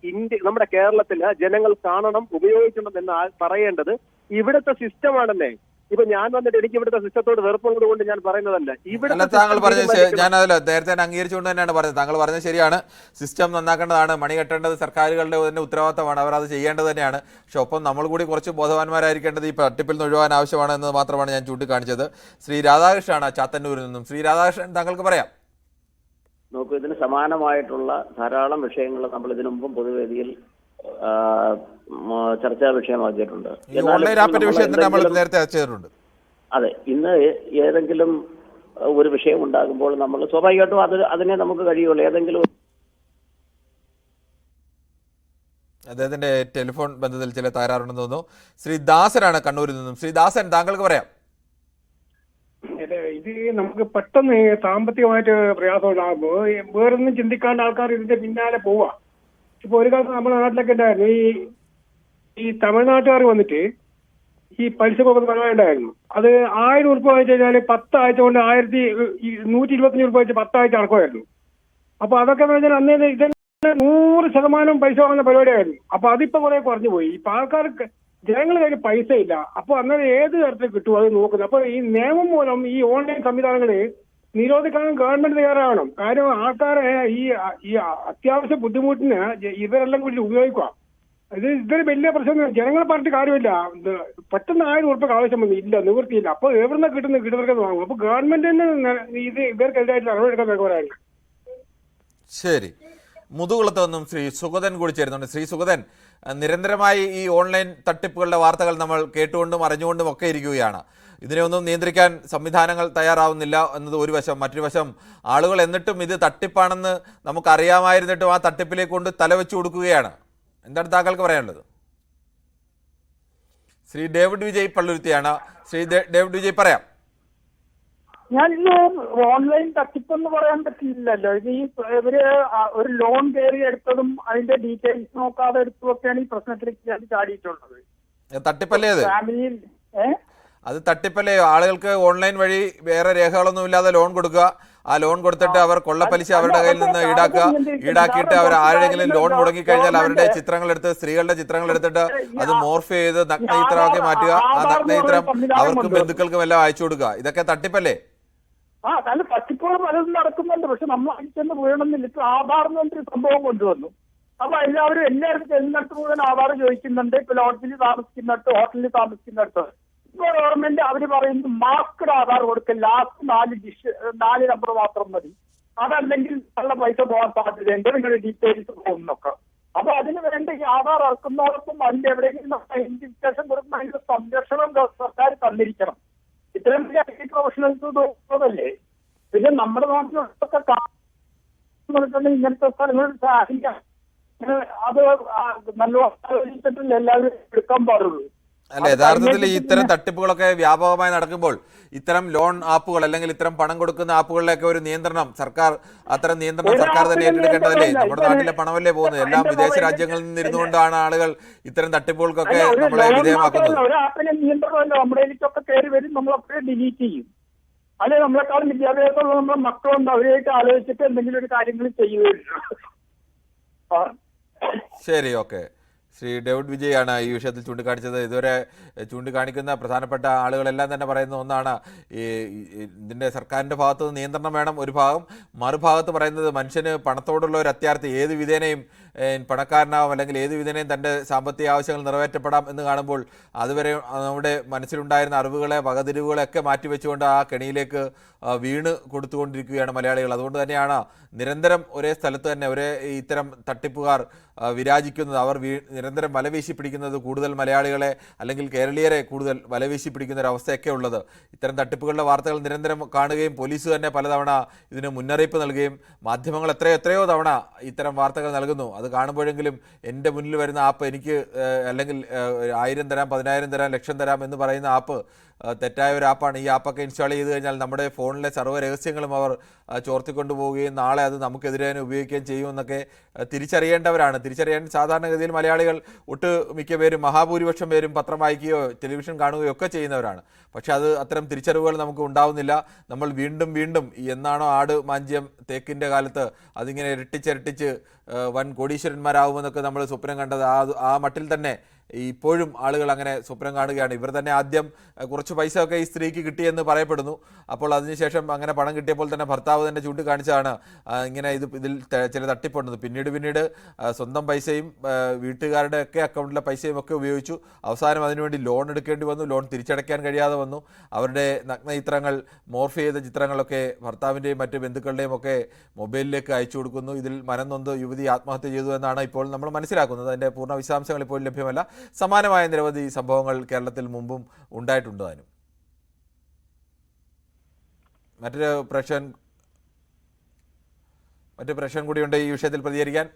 നമ്മുടെ കേരളത്തില് ജനങ്ങൾ കാണണം, ഉപയോഗിക്കണം എന്ന് പറയേണ്ടത് ഇവിടുത്തെ സിസ്റ്റമാണെന്നേ. ഇപ്പൊ ഞാൻ വന്നിട്ട് എനിക്ക് ഇവിടുത്തെ സിസ്റ്റത്തോട് വെറുപ്പുള്ളത് കൊണ്ട് ഞാൻ പറയുന്നതല്ല. ഇവിടെ താങ്കൾ പറഞ്ഞത് ഞാൻ അതിൽ നേരത്തെ അംഗീകരിച്ചുകൊണ്ട് തന്നെയാണ് പറഞ്ഞത്. താങ്കൾ പറഞ്ഞത് ശരിയാണ്. സിസ്റ്റം നന്നാക്കേണ്ടതാണ്, മണി കെട്ടേണ്ടത് സർക്കാരുകളുടെ തന്നെ ഉത്തരവാദിത്തമാണ്, അവർ അത് ചെയ്യേണ്ടത് തന്നെയാണ്. പക്ഷെ ഒപ്പം നമ്മൾ കൂടി കുറച്ച് ബോധവാന്മാരായിരിക്കേണ്ടത് ഈ തട്ടിപ്പിൽ നിന്ന് ഒഴിവാൻ ആവശ്യമാണ് എന്ന് മാത്രമാണ് ഞാൻ ചൂണ്ടിക്കാണിച്ചത്. ശ്രീ രാധാകൃഷ്ണനാണ് ചാത്തന്നൂരിൽ നിന്നും. ശ്രീ രാധാകൃഷ്ണൻ, താങ്കൾക്ക് പറയാം. നോക്കൂ, ഇതിന് സമാനമായിട്ടുള്ള ധാരാളം വിഷയങ്ങൾ നമ്മൾ ഇതിനു മുമ്പും പൊതുവേദിയിൽ ചർച്ചാ വിഷയമാക്കിയിട്ടുണ്ട്. അതെ, ഇന്ന് ഏതെങ്കിലും ഒരു വിഷയം ഉണ്ടാകുമ്പോൾ നമ്മൾ സ്വാഭാവികമായിട്ടും അതിനെ നമുക്ക് കഴിയുള്ളൂ. ഏതെങ്കിലും അദ്ദേഹത്തിൻ്റെ ടെലിഫോൺ ബന്ധത്തിൽ ചില തകരാറുണ്ടെന്ന് തോന്നുന്നു. ശ്രീ ദാസനാണ് കണ്ണൂരിൽ നിന്നും. ശ്രീ ദാസൻ, താങ്കൾക്ക് പറയാം. ഇത് നമുക്ക് പെട്ടെന്ന് സാമ്പത്തികമായിട്ട് പ്രയാസം ഉണ്ടാകുമ്പോൾ വേറൊന്നും ചിന്തിക്കാണ്ട് ആൾക്കാർ ഇതിന്റെ പിന്നാലെ പോവാ. ഇപ്പൊ ഒരു കാലത്ത് നമ്മുടെ നാട്ടിലൊക്കെ ഉണ്ടായിരുന്നു ഈ തമിഴ്നാട്ടുകാർ വന്നിട്ട് ഈ പലിശ ഉണ്ടായിരുന്നു. അത് 1000 ഉറുപ്പ വാങ്ങിച്ചു കഴിഞ്ഞാൽ 10 ആഴ്ച കൊണ്ട് 125 ഉറുപ്പ വെച്ച് 10 ആഴ്ച അടക്കമായിരുന്നു. അപ്പൊ അതൊക്കെ എന്ന് വെച്ചാൽ അന്നേ ഇതെല്ലാം 100% പൈസ വാങ്ങുന്ന പരിപാടിയായിരുന്നു. അപ്പൊ അതിപ്പോ കുറെ കുറഞ്ഞു പോയി. ഇപ്പൊ ആൾക്കാർക്ക് ജനങ്ങളുടെ കയ്യിൽ പൈസ ഇല്ല. അപ്പൊ അന്നേരം ഏത് തരത്തിൽ കിട്ടും അത് നോക്കുന്നത്. അപ്പൊ ഈ നിയമം മൂലം ഈ ഓൺലൈൻ സംവിധാനങ്ങള് നിരോധിക്കാനും ഗവൺമെന്റ് തയ്യാറാവണം. കാര്യം ആൾക്കാരെ ഈ അത്യാവശ്യ ബുദ്ധിമുട്ടിന് ഇവരെല്ലാം കൂടി ഉപയോഗിക്കുക. ഇതൊരു വലിയ പ്രശ്നം. ജനങ്ങളെ പറഞ്ഞിട്ട് കാര്യമില്ല. പെട്ടെന്ന് 1000 ഉറുപ്പിക ആവശ്യം വന്നു, ഇല്ല, നിവൃത്തിയില്ല. അപ്പൊ എവിടുന്ന കിട്ടുന്നവർക്ക് വാങ്ങും. അപ്പൊ ഗവൺമെന്റ് തന്നെ ഇത് ഇവർക്കെതിരായിട്ട് നടപടിയെടുക്കാൻ വേഗം. ശരി, മുതുകുളത്ത് നിന്നും ശ്രീ സുഗതൻ കൂടി ചേരുന്നുണ്ട്. ശ്രീ സുഗതൻ, നിരന്തരമായി ഈ ഓൺലൈൻ തട്ടിപ്പുകളുടെ വാർത്തകൾ നമ്മൾ കേട്ടുകൊണ്ടും അറിഞ്ഞുകൊണ്ടും ഒക്കെ ഇരിക്കുകയാണ്. ഇതിനെ ഒന്നും നിയന്ത്രിക്കാൻ സംവിധാനങ്ങൾ തയ്യാറാവുന്നില്ല എന്നത് ഒരു വശം. മറ്റൊരു വശം, ആളുകൾ എന്നിട്ടും ഇത് തട്ടിപ്പാണെന്ന് നമുക്കറിയാമായിരുന്നിട്ടും ആ തട്ടിപ്പിലേക്ക് കൊണ്ട് തലവെച്ചു കൊടുക്കുകയാണ്. എന്താണ് താങ്കൾക്ക് പറയാനുള്ളത്? ശ്രീ ഡേവിഡ് വിജയ് പള്ളുരുത്തിയാണ്. ശ്രീ ഡേവിഡ് വിജയ്, പറയാം. ഞാനിത് ഓൺലൈൻ തട്ടിപ്പെന്ന് പറയാൻ പറ്റില്ലല്ലോ. ഇത് ഇവര് ഒരു ലോൺ കയറി എടുത്തതും അതിന്റെ ഡീറ്റെയിൽസ് നോക്കാതെ എടുത്തതൊക്കെയാണ് ഈ പ്രശ്നത്തിലേക്ക് ഞാൻ ചാടിയിട്ടുള്ളത്. തട്ടിപ്പല്ലേ അത്? ഫാമിലിയിൽ അത് തട്ടിപ്പല്ലേ? ആളുകൾക്ക് ഓൺലൈൻ വഴി വേറെ രേഖകളൊന്നും ഇല്ലാതെ ലോൺ കൊടുക്കുക, ആ ലോൺ കൊടുത്തിട്ട് അവർ കൊള്ളപ്പലിശ അവരുടെ കയ്യിൽ നിന്ന് ഈടാക്കിയിട്ട് അവർ ആരെങ്കിലും ലോൺ മുടങ്ങിക്കഴിഞ്ഞാൽ അവരുടെ ചിത്രങ്ങളെടുത്ത്, സ്ത്രീകളുടെ ചിത്രങ്ങൾ എടുത്തിട്ട് അത് മോർഫ് ചെയ്ത് നഗ്നചിത്രമാക്കി മാറ്റുക. ആ നഗ്നചിത്രം അവർക്കും ബന്ധുക്കൾക്കും എല്ലാം അയച്ചു കൊടുക്കുക. ഇതൊക്കെ തട്ടിപ്പല്ലേ? നല്ല തട്ടിപ്പുകൾ പലതും നടക്കുന്നുണ്ട്. പക്ഷെ നമ്മൾ അടിച്ചെന്ന് വീഴണമെന്നില്ല. ഇപ്പൊ ആധാർ എന്ന് പറഞ്ഞൊരു സംഭവം കൊണ്ടുവന്നു. അപ്പൊ എല്ലാവരും ചെന്നിടത്ത് മുഴുവൻ ആധാർ ചോദിക്കുന്നുണ്ട്. ഇപ്പൊ ലോഡ്ജിൽ താമസിക്കുന്നിടത്ത്, ഹോട്ടലിൽ താമസിക്കുന്നിടത്ത് ഇപ്പൊ ഗവൺമെന്റ് അവര് പറയുന്നത് മാസ്ക്ഡ് ആധാർ കൊടുക്കുക. ലാസ്റ്റ് 4 നമ്പർ മാത്രം മതി. അതല്ലെങ്കിൽ നല്ല പൈസ പോകാൻ സാധ്യതയുണ്ട്, നിങ്ങളുടെ ഡീറ്റെയിൽസ് പോകുന്നൊക്കെ. അപ്പൊ അതിന് വേണ്ട ഈ ആധാർ ഇറക്കുന്നവർക്കും അതിന്റെ എവിടെയെങ്കിലും ഇൻഡിക്കേഷൻ കൊടുക്കുന്ന അതിന്റെ സംരക്ഷണം സർക്കാർ തന്നിരിക്കണം. ഇത്രയും വലിയ ഐ ടി പ്രൊഫഷണൽസ് തോന്നുന്നതല്ലേ. പിന്നെ നമ്മുടെ നാട്ടിലൊക്കെ ഇങ്ങനത്തെ സ്ഥലങ്ങളിൽ അത് നല്ലോണം ആലോചിച്ചിട്ടില്ല എല്ലാവരും എടുക്കാൻ പാടുള്ളൂ. അല്ല, യഥാർത്ഥത്തിൽ ഈ ഇത്തരം തട്ടിപ്പുകളൊക്കെ വ്യാപകമായി നടക്കുമ്പോൾ ഇത്തരം ലോൺ ആപ്പുകൾ അല്ലെങ്കിൽ ഇത്തരം പണം കൊടുക്കുന്ന ആപ്പുകളിലൊക്കെ ഒരു നിയന്ത്രണം അത്തരം നിയന്ത്രണം സർക്കാർ തന്നെ ഏറ്റെടുക്കേണ്ടതല്ലേ? നമ്മുടെ നാട്ടിലെ പണമല്ലേ പോകുന്നത്? എല്ലാം വിദേശ രാജ്യങ്ങളിൽ നിന്നിരുന്നുകൊണ്ടാണ് ആളുകൾ ഇത്തരം തട്ടിപ്പുകൾക്കൊക്കെ നമ്മളെ വിധേയമാക്കുന്നത്. ഒരു ആപ്പിനെ നിയന്ത്രണമല്ലോ നമ്മുടെയൊക്കെ കയറി വരും, നമ്മളപ്പോഴേ ഡിലീറ്റ് ചെയ്യും. അല്ലെ നമ്മളെക്കാളും വിദ്യാഭ്യാസമുള്ള നമ്മുടെ മക്കളുണ്ട്, അവരുമായിട്ട് ആലോചിച്ചിട്ട് എന്തെങ്കിലും ഒരു കാര്യങ്ങൾ ചെയ്യുകയുള്ളൂ. ശരി, ഓക്കെ. ശ്രീ ഡേവിഡ് വിജയാണ് ഈ വിഷയത്തിൽ ചൂണ്ടിക്കാണിച്ചത്. ഇതുവരെ ചൂണ്ടിക്കാണിക്കുന്ന പ്രധാനപ്പെട്ട ആളുകളെല്ലാം തന്നെ പറയുന്ന ഒന്നാണ്, ഇതിൻ്റെ സർക്കാരിൻ്റെ ഭാഗത്ത് നിന്ന് നിയന്ത്രണം വേണം ഒരു ഭാഗം, മറുഭാഗത്ത് പറയുന്നത് മനുഷ്യന് പണത്തോടുള്ള ഒരു അത്യാർത്തി, ഏത് വിധേനയും പണക്കാരനാവും അല്ലെങ്കിൽ ഏത് വിധേനയും തൻ്റെ സാമ്പത്തിക ആവശ്യങ്ങൾ നിറവേറ്റപ്പെടാം എന്ന് കാണുമ്പോൾ അതുവരെ നമ്മുടെ മനസ്സിലുണ്ടായിരുന്ന അറിവുകളെ വകതിരിവുകളെ ഒക്കെ മാറ്റിവെച്ചുകൊണ്ട് ആ കെണിയിലേക്ക് വീണ് കൊടുത്തുകൊണ്ടിരിക്കുകയാണ് മലയാളികൾ. അതുകൊണ്ട് തന്നെയാണ് നിരന്തരം ഒരേ സ്ഥലത്ത് തന്നെ ഇത്തരം തട്ടിപ്പുകാർ വിരാജിക്കുന്നത്. അവർ നിരന്തരം വലവീശി പിടിക്കുന്നത് കൂടുതൽ മലയാളികളെ അല്ലെങ്കിൽ കേരളീയരെ കൂടുതൽ വലവീശി പിടിക്കുന്ന ഒരു അവസ്ഥയൊക്കെ ഉള്ളത്. ഇത്തരം തട്ടിപ്പുകളുടെ വാർത്തകൾ നിരന്തരം കാണുകയും പോലീസ് തന്നെ പലതവണ ഇതിന് മുന്നറിയിപ്പ് നൽകുകയും മാധ്യമങ്ങൾ എത്രയോ തവണ ഇത്തരം വാർത്തകൾ നൽകുന്നു. അത് കാണുമ്പോഴെങ്കിലും എൻ്റെ മുന്നിൽ വരുന്ന ആപ്പ് എനിക്ക് അല്ലെങ്കിൽ 1000 തരാം, 10,000 തരാം, ലക്ഷം തരാം എന്ന് പറയുന്ന ആപ്പ് തെറ്റായ ഒരു ആപ്പാണ്. ഈ ആപ്പൊക്കെ ഇൻസ്റ്റാൾ ചെയ്ത് കഴിഞ്ഞാൽ നമ്മുടെ ഫോണിലെ സർവ്വ രഹസ്യങ്ങളും അവർ ചോർത്തിക്കൊണ്ടു പോവുകയും നാളെ അത് നമുക്കെതിരെ ഉപയോഗിക്കുകയും ചെയ്യുമെന്നൊക്കെ തിരിച്ചറിയാൻ സാധാരണഗതിയിൽ മലയാളികൾ മിക്ക പേരും, മഹാഭൂരിപക്ഷം പേരും പത്രം വായിക്കുകയോ ടെലിവിഷൻ കാണുകയോ ഒക്കെ ചെയ്യുന്നവരാണ്. പക്ഷെ അത്തരം തിരിച്ചറിവുകൾ നമുക്ക് ഉണ്ടാവുന്നില്ല. നമ്മൾ വീണ്ടും എന്നാണോ ആട് മാഞ്ചിയം തേക്കിൻ്റെ കാലത്ത് അതിങ്ങനെ ഇരട്ടിച്ച് വൻ കോടീശ്വരന്മാരാകുമെന്നൊക്കെ നമ്മൾ സ്വപ്നം കണ്ടത്, ആ മട്ടിൽ തന്നെ ഇപ്പോഴും ആളുകൾ അങ്ങനെ സ്വപ്നം കാണുകയാണ്. ഇവർ തന്നെ ആദ്യം കുറച്ച് പൈസ ഒക്കെ ഈ സ്ത്രീക്ക് കിട്ടിയെന്ന് പറയപ്പെടുന്നു. അപ്പോൾ അതിനുശേഷം അങ്ങനെ പണം കിട്ടിയപ്പോൾ തന്നെ ഭർത്താവ് തന്നെ ചൂണ്ടിക്കാണിച്ചാണ് ഇങ്ങനെ ഇതിൽ ചില തട്ടിപ്പുണ്ടെന്ന്. പിന്നീട് സ്വന്തം പൈസയും വീട്ടുകാരുടെ ഒക്കെ അക്കൗണ്ടിലെ പൈസയും ഒക്കെ ഉപയോഗിച്ചു. അവസാനം അതിനുവേണ്ടി ലോൺ എടുക്കേണ്ടി വന്നു. ലോൺ തിരിച്ചടയ്ക്കാൻ കഴിയാതെ വന്നു. അവരുടെ നഗ്നചിത്രങ്ങൾ, മോർഫ് ചെയ്ത ചിത്രങ്ങളൊക്കെ ഭർത്താവിൻ്റെയും മറ്റ് ബന്ധുക്കളുടെയും ഒക്കെ മൊബൈലിലേക്ക് അയച്ചു കൊടുക്കുന്നു. ഇതിൽ മനംനൊന്ത് യുവതി ആത്മഹത്യ ചെയ്തു എന്നാണ് ഇപ്പോൾ നമ്മൾ മനസ്സിലാക്കുന്നത്. അതിൻ്റെ പൂർണ്ണ വിശദാംശങ്ങൾ ഇപ്പോൾ ലഭ്യമല്ല. സമാനമായ നിരവധി സംഭവങ്ങൾ കേരളത്തിൽ മുമ്പും ഉണ്ടായിട്ടുണ്ട്. താനും മറ്റു പ്രേക്ഷകൻ കൂടിയുണ്ട് ഈ വിഷയത്തിൽ പ്രതികരിക്കാൻ.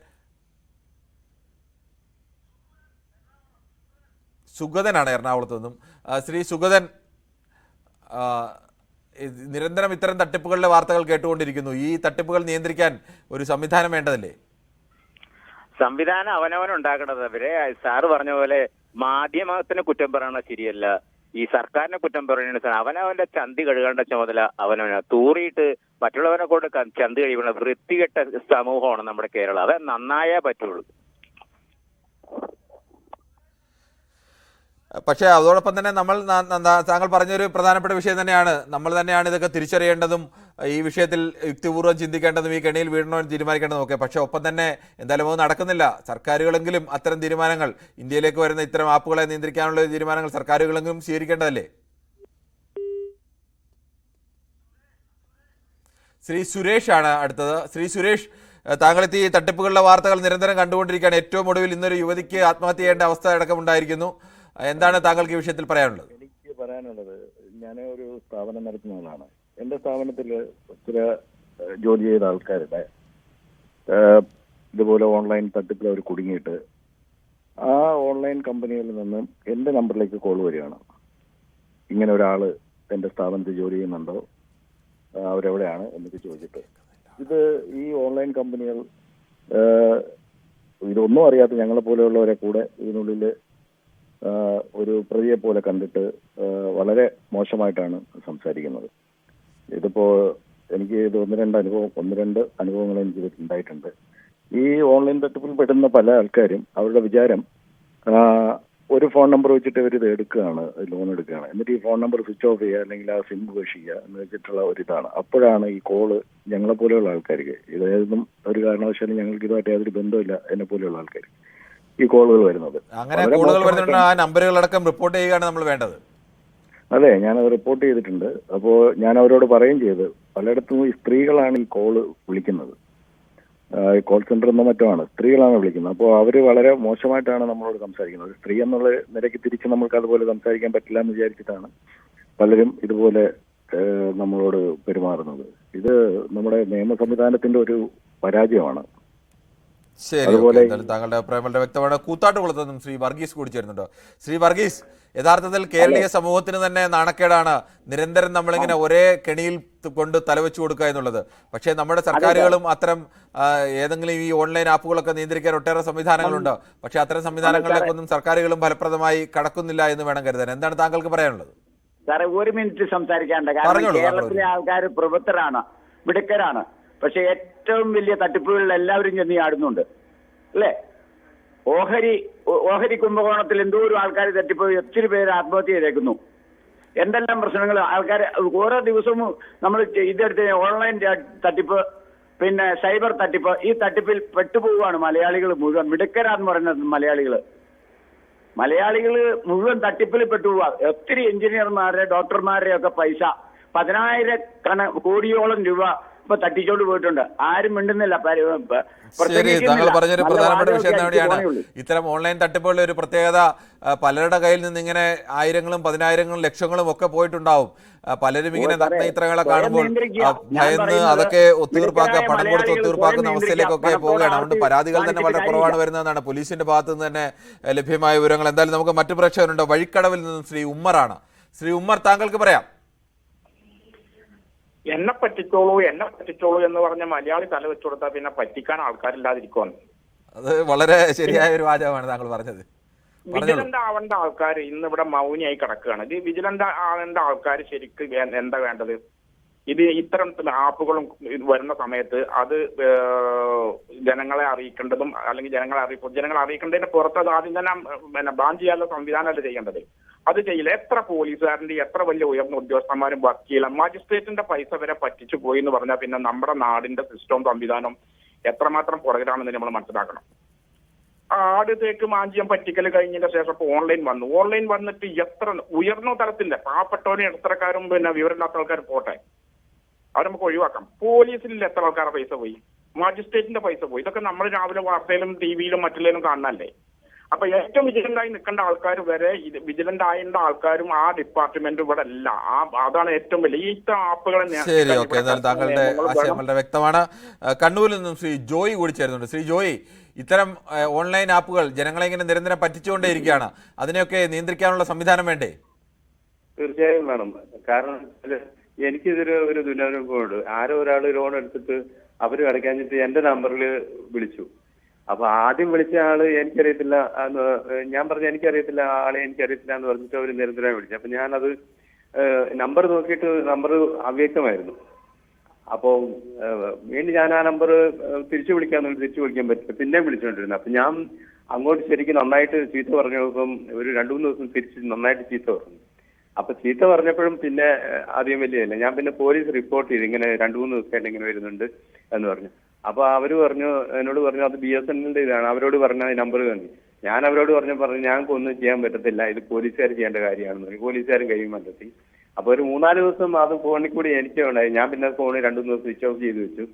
സുഗതനാണ് എറണാകുളത്ത് നിന്നും. ശ്രീ സുഗതൻ, നിരന്തരം ഇത്തരം തട്ടിപ്പുകളുടെ വാർത്തകൾ കേട്ടുകൊണ്ടിരിക്കുന്നു. ഈ തട്ടിപ്പുകൾ നിയന്ത്രിക്കാൻ ഒരു സംവിധാനം വേണ്ടതല്ലേ? സംവിധാനം അവനവനുണ്ടാക്കണത്. അവരെ സാറ് പറഞ്ഞ പോലെ മാധ്യമത്തിന് കുറ്റം പറയണത് ശരിയല്ല, ഈ സർക്കാരിനെ കുറ്റം പറയുന്നത്. അവനവന്റെ ചന്തി കഴുകേണ്ട ചുമതല അവനവന്. തൂറിയിട്ട് മറ്റുള്ളവനെ കൊണ്ട് ചന്തി കഴിയുന്ന വൃത്തികെട്ട സമൂഹമാണ് നമ്മുടെ കേരളം. അത് നന്നായേ പറ്റുള്ളൂ. പക്ഷേ അതോടൊപ്പം തന്നെ നമ്മൾ താങ്കൾ പറഞ്ഞൊരു പ്രധാനപ്പെട്ട വിഷയം തന്നെയാണ്, നമ്മൾ തന്നെയാണ് ഇതൊക്കെ തിരിച്ചറിയേണ്ടതും ഈ വിഷയത്തിൽ യുക്തിപൂർവ്വം ചിന്തിക്കേണ്ടതും ഈ കെണിയിൽ വീഴണോ തീരുമാനിക്കേണ്ടതും ഒക്കെ. പക്ഷേ ഒപ്പം തന്നെ എന്തായാലും അത് നടക്കുന്നില്ല. സർക്കാരുകളെങ്കിലും അത്തരം തീരുമാനങ്ങൾ, ഇന്ത്യയിലേക്ക് വരുന്ന ഇത്തരം ആപ്പുകളെ നിയന്ത്രിക്കാനുള്ള തീരുമാനങ്ങൾ സർക്കാരുകളെങ്കിലും സ്വീകരിക്കേണ്ടതല്ലേ? ശ്രീ സുരേഷ് ആണ് അടുത്തത്. ശ്രീ സുരേഷ്, താങ്കളെത്തി തട്ടിപ്പുകളുടെ വാർത്തകൾ നിരന്തരം കണ്ടുകൊണ്ടിരിക്കുകയാണ്. ഏറ്റവും ഒടുവിൽ ഇന്നൊരു യുവതിക്ക് ആത്മഹത്യ ചെയ്യേണ്ട അവസ്ഥ അടക്കമുണ്ടായിരിക്കുന്നു. എന്താണ് താങ്കൾക്ക് ഈ വിഷയത്തിൽ പറയാനുള്ളത്? എനിക്ക് പറയാനുള്ളത്, ഞാൻ ഒരു സ്ഥാപനം നടത്തുന്ന ആളാണ്. എൻ്റെ സ്ഥാപനത്തിൽ ചില ജോലി ചെയ്ത ആൾക്കാരുടെ ഇതുപോലെ ഓൺലൈൻ തട്ടിപ്പിൽ അവർ കുടുങ്ങിയിട്ട് ആ ഓൺലൈൻ കമ്പനിയിൽ നിന്ന് എൻ്റെ നമ്പറിലേക്ക് കോൾ വരികയാണ്. ഇങ്ങനെ ഒരാൾ എൻ്റെ സ്ഥാപനത്തിൽ ജോലി ചെയ്യുന്നുണ്ടോ, അവരെവിടെയാണ് എന്നൊക്കെ ചോദിച്ചിട്ട്. ഇത് ഈ ഓൺലൈൻ കമ്പനികൾ ഇതൊന്നും അറിയാത്ത ഞങ്ങളെ പോലെയുള്ളവരെ കൂടെ ഇതിനുള്ളിൽ ഒരു പ്രതിയെ പോലെ കണ്ടിട്ട് വളരെ മോശമായിട്ടാണ് സംസാരിക്കുന്നത്. ഇതിപ്പോ എനിക്ക് ഇത് ഒന്ന് രണ്ട് അനുഭവങ്ങൾ എനിക്ക് ഉണ്ടായിട്ടുണ്ട്. ഈ ഓൺലൈൻ തട്ടിപ്പിൽ പെടുന്ന പല ആൾക്കാരും അവരുടെ വിചാരം ഒരു ഫോൺ നമ്പർ വെച്ചിട്ട് ഇവർ ഇത് എടുക്കുകയാണ്, ലോൺ എടുക്കുകയാണ്. എന്നിട്ട് ഈ ഫോൺ നമ്പർ സ്വിച്ച് ഓഫ് ചെയ്യുക അല്ലെങ്കിൽ ആ സിം ഉപേക്ഷിക്കുക എന്ന് വെച്ചിട്ടുള്ള ഒരു ഇതാണ്. അപ്പോഴാണ് ഈ കോള് ഞങ്ങളെ പോലെയുള്ള ആൾക്കാർക്ക്, ഇതായതും ഒരു കാരണവശാലും ഞങ്ങൾക്ക് ഇതുമായിട്ട് യാതൊരു ബന്ധമില്ല എന്നെ പോലെയുള്ള ആൾക്കാർ ഈ കോളുകൾ വരുന്നത്. അങ്ങനെ കോളുകൾ വരുന്നുണ്ട്, ആ നമ്പറുകളടക്കം റിപ്പോർട്ട് ചെയ്യുകയാണ് നമ്മൾ വേണ്ടത്. അതെ, ഞാനത് റിപ്പോർട്ട് ചെയ്തിട്ടുണ്ട്. അപ്പോൾ ഞാൻ അവരോട് പറയുകയും ചെയ്ത്, പലയിടത്തും ഈ സ്ത്രീകളാണ് ഈ കോള് വിളിക്കുന്നത്. കോൾ സെന്ററിൽ നിന്നോ മറ്റോ ആണ് സ്ത്രീകളാണ് വിളിക്കുന്നത്. അപ്പോൾ അവർ വളരെ മോശമായിട്ടാണ് നമ്മളോട് സംസാരിക്കുന്നത്. സ്ത്രീ എന്നുള്ള നിലയ്ക്ക് തിരിച്ച് നമ്മൾക്ക് അതുപോലെ സംസാരിക്കാൻ പറ്റില്ല എന്ന് വിചാരിച്ചിട്ടാണ് പലരും ഇതുപോലെ നമ്മളോട് പെരുമാറുന്നത്. ഇത് നമ്മുടെ നിയമ സംവിധാനത്തിന്റെ ഒരു പരാജയമാണ്. ശരി, താങ്കളുടെ അഭിപ്രായം വളരെ വ്യക്തമാണ്. കൂത്താട്ടുകുളത്ത് നിന്നും ശ്രീ വർഗീസ് കൂടി ചേരുന്നുണ്ടോ? ശ്രീ വർഗീസ്, യഥാർത്ഥത്തിൽ കേരളീയ സമൂഹത്തിന് തന്നെ നാണക്കേടാണ് നിരന്തരം നമ്മളിങ്ങനെ ഒരേ കെണിയിൽ കൊണ്ട് തലവെച്ചു കൊടുക്കുക എന്നുള്ളത്. പക്ഷേ നമ്മുടെ സർക്കാരുകളും അത്തരം ഏതെങ്കിലും ഈ ഓൺലൈൻ ആപ്പുകളൊക്കെ നിയന്ത്രിക്കാൻ ഒട്ടേറെ സംവിധാനങ്ങളുണ്ട്. പക്ഷേ അത്തരം സംവിധാനങ്ങളിലേക്കൊന്നും സർക്കാരുകളും ഫലപ്രദമായി കടക്കുന്നില്ല എന്ന് വേണം കരുതാൻ. എന്താണ് താങ്കൾക്ക് പറയാനുള്ളത്? സാറേ, ഒരു മിനിറ്റ് സംസാരിക്കാണ്ട്. കാരണം കേരളത്തിലെ ആൾക്കാർ പ്രബുദ്ധരാണ്, മിടുക്കരാണ്. പക്ഷെ ഏറ്റവും വലിയ തട്ടിപ്പുകളിൽ എല്ലാവരും ചെന്ന് ആടുന്നുണ്ട് അല്ലേ? ഓഹരി കുംഭകോണത്തിൽ എന്തോരം ആൾക്കാർ തട്ടിപ്പോയി ഒത്തിരി പേര് ആത്മഹത്യ ചെയ്തേക്കുന്നു. എന്തെല്ലാം പ്രശ്നങ്ങൾ ആൾക്കാർ ഓരോ ദിവസവും നമ്മൾ ഇതെടുത്ത് ഓൺലൈൻ തട്ടിപ്പ്, പിന്നെ സൈബർ തട്ടിപ്പ്, ഈ തട്ടിപ്പിൽ പെട്ടുപോവുകയാണ് മലയാളികൾ മുഴുവൻ. മിടുക്കരാന്ന് പറയുന്നത് മലയാളികൾ മുഴുവൻ തട്ടിപ്പിൽ പെട്ടുപോവുക. ഒത്തിരി എഞ്ചിനീയർമാരുടെ ഡോക്ടർമാരുടെ ഒക്കെ പൈസ 10,000 കോടിയോളം രൂപ ഇപ്പൊ തട്ടിച്ചോണ്ട് പോയിട്ടുണ്ട്. ആരും മിണ്ടുന്നില്ല. ശരി, താങ്കൾ പറഞ്ഞൊരു പ്രധാനപ്പെട്ട വിഷയം തന്നെയാണ് ഇത്തരം ഓൺലൈൻ തട്ടിപ്പുകളുടെ ഒരു പ്രത്യേകത. പലരുടെ കയ്യിൽ നിന്ന് ഇങ്ങനെ ആയിരങ്ങളും 10,000ങ്ങളും ലക്ഷങ്ങളും ഒക്കെ പോയിട്ടുണ്ടാവും. പലരും ഇങ്ങനെ നഗ്നചിത്രങ്ങളെ കാണുമ്പോൾ ഭയന്ന് അതൊക്കെ ഒത്തുതീർപ്പാക്കുക, പണം കൊടുത്ത് ഒത്തുതീർപ്പാക്കുന്ന അവസ്ഥയിലേക്കൊക്കെ പോവുകയാണ്. അതുകൊണ്ട് പരാതികൾ തന്നെ വളരെ കുറവാണ് വരുന്നതെന്നാണ് പോലീസിന്റെ ഭാഗത്തു നിന്ന് തന്നെ ലഭ്യമായ വിവരങ്ങൾ. എന്തായാലും നമുക്ക് മറ്റു പ്രേക്ഷകരുണ്ട്. വഴിക്കടവിൽ നിന്നും ശ്രീ ഉമ്മറാണ്. ശ്രീ ഉമ്മർ, താങ്കൾക്ക് പറയാം. എന്നെ പറ്റിച്ചോളൂ എന്ന് പറഞ്ഞ മലയാളി തല വെച്ചു കൊടുത്താൽ പിന്നെ പറ്റിക്കാൻ ആൾക്കാരില്ലാതിരിക്കുവാണ്. അത് വളരെ ശരിയായ ഒരു വാചകമാണ് താങ്കൾ പറഞ്ഞത്. വിജിലന്റ് ആവേണ്ട ആൾക്കാർ ഇന്ന് ഇവിടെ മൗനിയായി കിടക്കുകയാണ്. ഇത് വിജിലന്റ് ആവേണ്ട ആൾക്കാർ ശരിക്കും എന്താ വേണ്ടത്? ഇത് ഇത്തരം ആപ്പുകളും വരുന്ന സമയത്ത് അത് ജനങ്ങളെ അറിയിക്കേണ്ടതും, അല്ലെങ്കിൽ ജനങ്ങളെ അറിയിക്കേണ്ടതിന്റെ പുറത്ത് അത് ആദ്യം തന്നെ ബാൻ ചെയ്യാനുള്ള സംവിധാനമല്ല ചെയ്യേണ്ടത്. അത് ചെയ്യില്ല. എത്ര പോലീസുകാരന്റെ എത്ര വലിയ ഉയർന്ന ഉദ്യോഗസ്ഥന്മാരും വർക്ക് ചെയ്യില്ല. മജിസ്ട്രേറ്റിന്റെ പൈസ വരെ പറ്റിച്ചു പോയി എന്ന് പറഞ്ഞാൽ പിന്നെ നമ്മുടെ നാടിന്റെ സിസ്റ്റവും സംവിധാനം എത്രമാത്രം പുറകിലാണെന്ന് നമ്മൾ മനസ്സിലാക്കണം. ആദ്യത്തേക്ക് മാഞ്ചിയം പറ്റിക്കൽ കഴിഞ്ഞതിന്റെ ശേഷം ഇപ്പോൾ ഓൺലൈൻ വന്നിട്ട് എത്ര ഉയർന്ന തലത്തിന്റെ പാവപ്പെട്ടവരും ഇടത്തരക്കാരും പിന്നെ വിവരമില്ലാത്ത ആൾക്കാർ പോട്ടെ, അവർ നമുക്ക് ഒഴിവാക്കാം. പോലീസിൽ എത്ര ആൾക്കാരുടെ പൈസ പോയി, മജിസ്ട്രേറ്റിന്റെ പൈസ പോയി, ഇതൊക്കെ നമ്മൾ രാവിലെ വാർത്തയിലും ടി വിയിലും മറ്റുള്ളതിലും കാണുന്നല്ലേ. അപ്പൊ ഏറ്റവും വിജിലന്റായി നിൽക്കേണ്ട ആൾക്കാർ വരെ ഇത് വിജിലന്റ് ആയേണ്ട ആൾക്കാരും ആ ഡിപ്പാർട്ട്മെന്റ് ഇവിടെ അല്ല. അതാണ് ഏറ്റവും വലിയ ഈ ആപ്പുകളെ. ശരി, ഓക്കെ. എന്നാൽ താങ്കളുടെ ആശയം വളരെ വ്യക്തമാണ്. കണ്ണൂരിൽ നിന്നും ശ്രീ ജോയി കൂടി ചേരുന്നുണ്ട്. ശ്രീ ജോയി, ഇത്തരം ഓൺലൈൻ ആപ്പുകൾ ജനങ്ങളെ ഇങ്ങനെ നിരന്തരം പറ്റിച്ചുകൊണ്ടേയിരിക്കുകയാണ്. അതിനെയൊക്കെ നിയന്ത്രിക്കാനുള്ള സംവിധാനം വേണ്ടേ? തീർച്ചയായും വേണം. കാരണം എനിക്കിതൊരു ദുരനുഭവമുണ്ട്. ആരോ ഒരാൾ ലോൺ എടുത്തിട്ട് അവർ അടയ്ക്കാഞ്ഞിട്ട് എന്റെ നമ്പറിൽ വിളിച്ചു. അപ്പൊ ആദ്യം വിളിച്ച ആള് എനിക്കറിയത്തില്ല എന്ന് ഞാൻ പറഞ്ഞു, എനിക്കറിയത്തില്ല ആളെ എനിക്കറിയത്തില്ല എന്ന് പറഞ്ഞിട്ട് അവർ നിരന്തരമായി വിളിച്ചു. അപ്പൊ ഞാനത് നമ്പർ നോക്കിയിട്ട് നമ്പർ അവ്യക്തമായിരുന്നു. അപ്പോ വീണ്ടും ഞാൻ ആ നമ്പർ തിരിച്ചു വിളിക്കാൻ പറ്റില്ല, പിന്നെയും വിളിച്ചുകൊണ്ടിരുന്നു. അപ്പൊ ഞാൻ അങ്ങോട്ട് ശരിക്കും നന്നായിട്ട് ചീത്ത പറഞ്ഞു. ഇപ്പം ഒരു 2-3 ദിവസം തിരിച്ച് നന്നായിട്ട് ചീത്ത പറഞ്ഞു. അപ്പൊ ചീത്ത പറഞ്ഞപ്പോഴും പിന്നെ അധികം വലിയതല്ല. ഞാൻ പിന്നെ പോലീസ് റിപ്പോർട്ട് ചെയ്തു, ഇങ്ങനെ 2-3 ദിവസമായിട്ട് ഇങ്ങനെ വരുന്നുണ്ട് എന്ന് പറഞ്ഞു. അപ്പൊ എന്നോട് പറഞ്ഞു അത് BSNLന്റെ ഇതാണ്, അവരോട് പറഞ്ഞ നമ്പർ തന്നെ. ഞാൻ അവരോട് പറഞ്ഞു ഞങ്ങൾക്ക് ഒന്നും ചെയ്യാൻ പറ്റത്തില്ല, ഇത് പോലീസുകാർ ചെയ്യേണ്ട കാര്യമാണെന്ന് പറഞ്ഞു. പോലീസുകാരും കഴിയും കണ്ടെത്തി. അപ്പൊ ഒരു 3-4 ദിവസം അത് ഫോണിൽ കൂടി എനിക്ക് ഉണ്ടായി. ഞാൻ പിന്നെ ഫോണിൽ 2-3 ദിവസം സ്വിച്ച് ഓഫ് ചെയ്ത് വെച്ചു.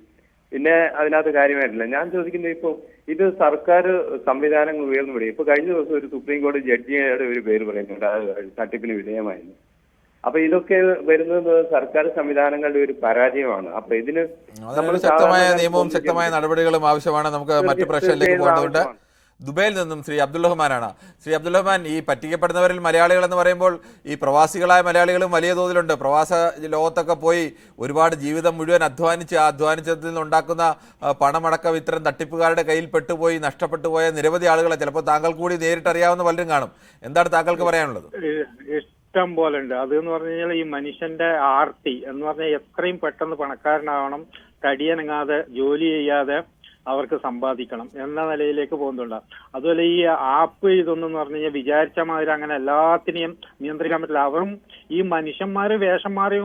പിന്നെ അതിനകത്ത് കാര്യമായിട്ടില്ല. ഞാൻ ചോദിക്കുന്നത് ഇപ്പൊ ഇത് സർക്കാർ സംവിധാനങ്ങൾ ഉയർന്നു വിടും. ഇപ്പൊ കഴിഞ്ഞ ദിവസം ഒരു സുപ്രീം കോടതി ജഡ്ജിയുടെ ഒരു പേര് പറയുന്നുണ്ട്, തട്ടിപ്പിന് വിധേയമായിരുന്നു. അപ്പൊ ഇതൊക്കെ വരുന്നത് സർക്കാർ സംവിധാനങ്ങളുടെ ഒരു പരാജയമാണ്. അപ്പൊ ഇതിന് ശക്തമായ നിയമവും ശക്തമായ നടപടികളും ആവശ്യമാണ്. നമുക്ക് മറ്റു പ്രശ്നങ്ങളിലേക്ക് പോകേണ്ടതുണ്ട്. ദുബൈയിൽ നിന്നും ശ്രീ അബ്ദുൾ റഹ്മാനാണ്. ശ്രീ അബ്ദുൾ റഹ്മാൻ, ഈ പറ്റിക്കപ്പെടുന്നവരിൽ മലയാളികൾ എന്ന് പറയുമ്പോൾ ഈ പ്രവാസികളായ മലയാളികളും വലിയ തോതിലുണ്ട്. പ്രവാസ ലോകത്തൊക്കെ പോയി ഒരുപാട് ജീവിതം മുഴുവൻ അധ്വാനിച്ചതിൽ നിന്നുണ്ടാക്കുന്ന പണമടക്കം ഇത്തരം തട്ടിപ്പുകാരുടെ കയ്യിൽ പെട്ടുപോയി നഷ്ടപ്പെട്ടു പോയ നിരവധി ആളുകളെ ചിലപ്പോൾ താങ്കൾ കൂടി നേരിട്ടറിയാവുന്ന പലരും കാണും. എന്താണ് താങ്കൾക്ക് പറയാനുള്ളത്? ഇഷ്ടം പോലെ ഉണ്ട്. അതെന്ന് പറഞ്ഞു കഴിഞ്ഞാൽ ഈ മനുഷ്യന്റെ ആർത്തി എന്ന് പറഞ്ഞാൽ എത്രയും പെട്ടെന്ന് പണക്കാരനാവണം, തടിയനങ്ങാതെ ജോലി ചെയ്യാതെ അവർക്ക് സമ്പാദിക്കണം എന്ന നിലയിലേക്ക് പോകുന്നുണ്ട്. അതുപോലെ ഈ ആപ്പ് ഇതൊന്നും പറഞ്ഞു കഴിഞ്ഞാൽ വിചാരിച്ച മാതിരി അങ്ങനെ എല്ലാത്തിനെയും നിയന്ത്രിക്കാൻ പറ്റില്ല. അവരും ഈ മനുഷ്യന്മാര് വേഷം മാറി